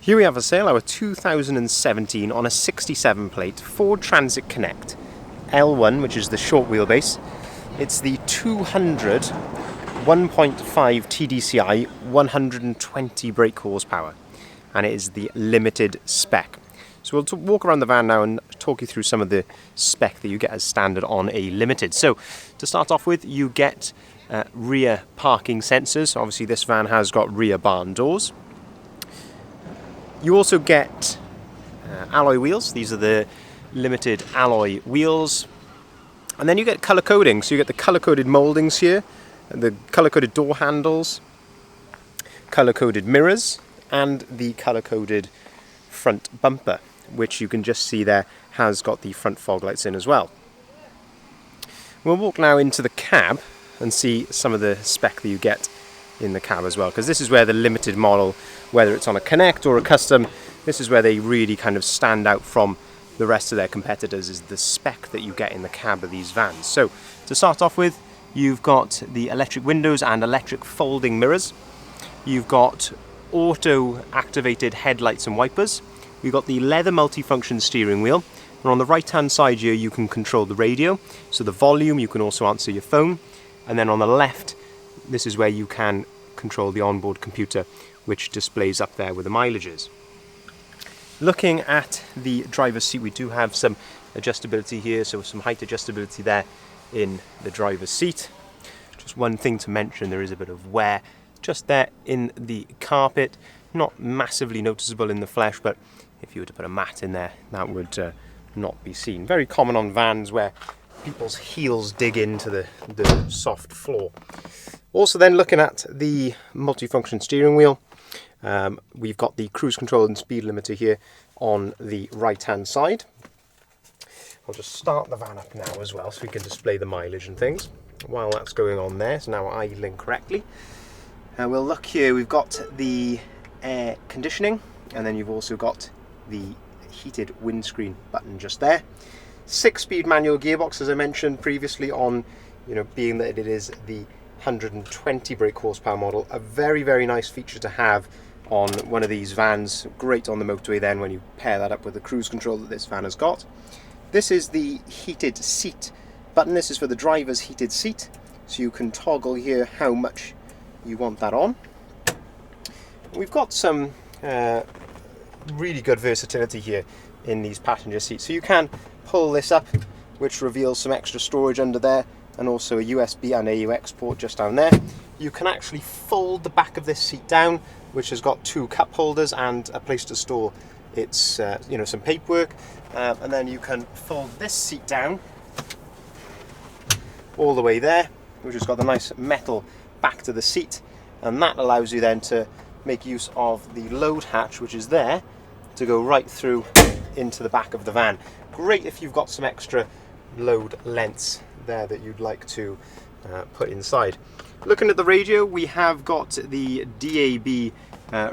Here we have a sale, our 2017 on a 67 plate Ford Transit Connect L1, which is the short wheelbase. It's the 200 1.5 TDCi 120 brake horsepower, and it is the limited spec. So we'll walk around the van now and talk you through some of the spec that you get as standard on a limited. So to start off with, you get rear parking sensors. Obviously this van has got rear barn doors. You also get alloy wheels. These are the limited alloy wheels. And then you get colour coding. So you get the colour-coded mouldings here, the colour-coded door handles, colour-coded mirrors, and the colour-coded front bumper, which you can just see there has got the front fog lights in as well. We'll walk now into the cab and see some of the spec that you get in the cab as well, because this is where the limited model, whether it's on a Connect or a Custom, this is where they really kind of stand out from the rest of their competitors, is the spec that you get in the cab of these vans. So to start off with, you've got the electric windows and electric folding mirrors. You've got auto activated headlights and wipers. You've got the leather multifunction steering wheel, and on the right hand side here you can control the radio, so the volume, you can also answer your phone, and then on the left this is where you can control the onboard computer, which displays up there with the mileages. Looking at the driver's seat, we do have some adjustability here, so some height adjustability there in the driver's seat. Just one thing to mention, there is a bit of wear just there in the carpet, not massively noticeable in the flesh, but if you were to put a mat in there, that would not be seen. Very common on vans where people's heels dig into the soft floor. Also then, looking at the multifunction steering wheel, we've got the cruise control and speed limiter here on the right hand side. I'll just start the van up now as well so we can display the mileage and things while that's going on there. It's now idling correctly. We'll look here, we've got the air conditioning, and then you've also got the heated windscreen button just there. 6-speed manual gearbox, as I mentioned previously, on, being that it is the 120 brake horsepower model, a very, very nice feature to have on one of these vans. Great on the motorway then when you pair that up with the cruise control that this van has got. This is the heated seat button. This is for the driver's heated seat, so you can toggle here how much you want that on. We've got some really good versatility here in these passenger seats, so you can pull this up, which reveals some extra storage under there, and also a USB and AUX port just down there. You can actually fold the back of this seat down, which has got 2 cup holders and a place to store its some paperwork, and then you can fold this seat down all the way there, which has got the nice metal back to the seat, and that allows you then to make use of the load hatch, which is there, to go right through into the back of the van. Great if you've got some extra load lengths there that you'd like to put inside. Looking at the radio, we have got the DAB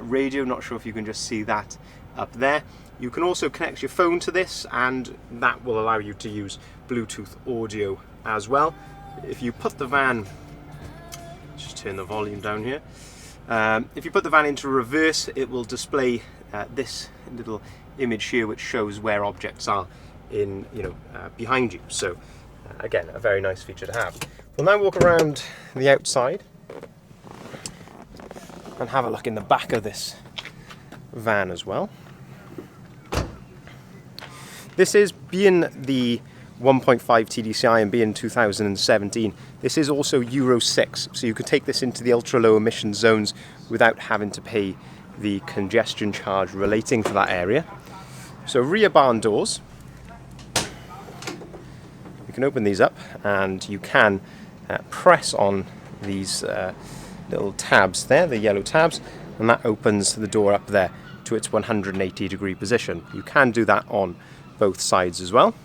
radio. Not sure if you can just see that up there. You can also connect your phone to this, and that will allow you to use Bluetooth audio as well. If you put the van, just turn the volume down here. If you put the van into reverse, it will display this little image here, which shows where objects are in behind you. So again, a very nice feature to have. We'll now walk around the outside and have a look in the back of this van as well. This is, being the 1.5 TDCi and being 2017, this is also Euro 6, so you can take this into the ultra low emission zones without having to pay the congestion charge relating to that area. So rear barn doors, you can open these up and you can press on these little tabs there, the yellow tabs, and that opens the door up there to its 180-degree position. You can do that on both sides as well.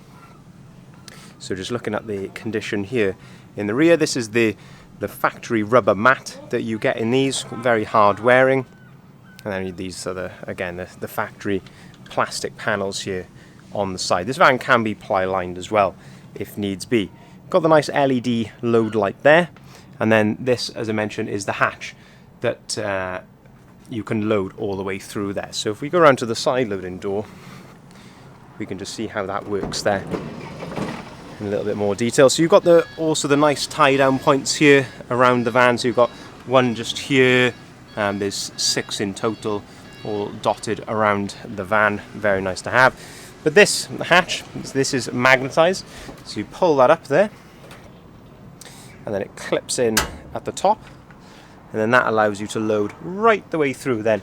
So just looking at the condition here in the rear, this is the factory rubber mat that you get in these, very hard wearing. And then these are the factory plastic panels here on the side. This van can be ply lined as well if needs be. Got the nice LED load light there, and then this, as I mentioned, is the hatch that you can load all the way through there. So if we go around to the side loading door, we can just see how that works there in a little bit more detail. So you've got also the nice tie down points here around the van. So you've got one just here, and there's 6 in total, all dotted around the van. Very nice to have. But this hatch, this is magnetized, so you pull that up there, and then it clips in at the top, and then that allows you to load right the way through then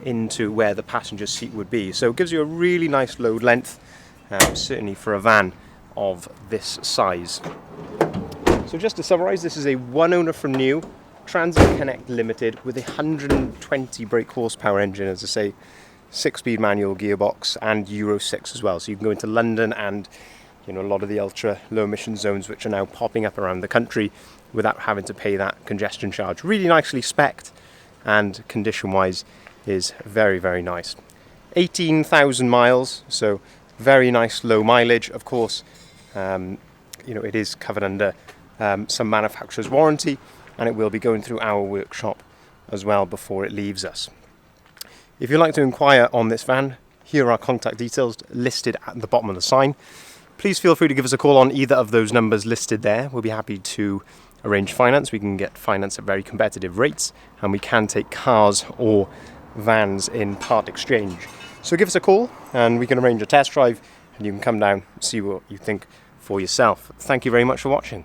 into where the passenger seat would be. So it gives you a really nice load length, certainly for a van of this size. So just to summarize, this is a one owner from new, Transit Connect Limited, with a 120 brake horsepower engine, as I say, 6-speed manual gearbox, and Euro 6 as well. So you can go into London and a lot of the ultra low emission zones which are now popping up around the country without having to pay that congestion charge. Really nicely spec'd, and condition wise is very, very nice. 18,000 miles, so very nice low mileage. Of course, it is covered under some manufacturer's warranty, and it will be going through our workshop as well before it leaves us. If you'd like to inquire on this van, here are our contact details listed at the bottom of the sign. Please feel free to give us a call on either of those numbers listed there. We'll be happy to arrange finance. We can get finance at very competitive rates, and we can take cars or vans in part exchange. So give us a call and we can arrange a test drive, and you can come down and see what you think for yourself. Thank you very much for watching.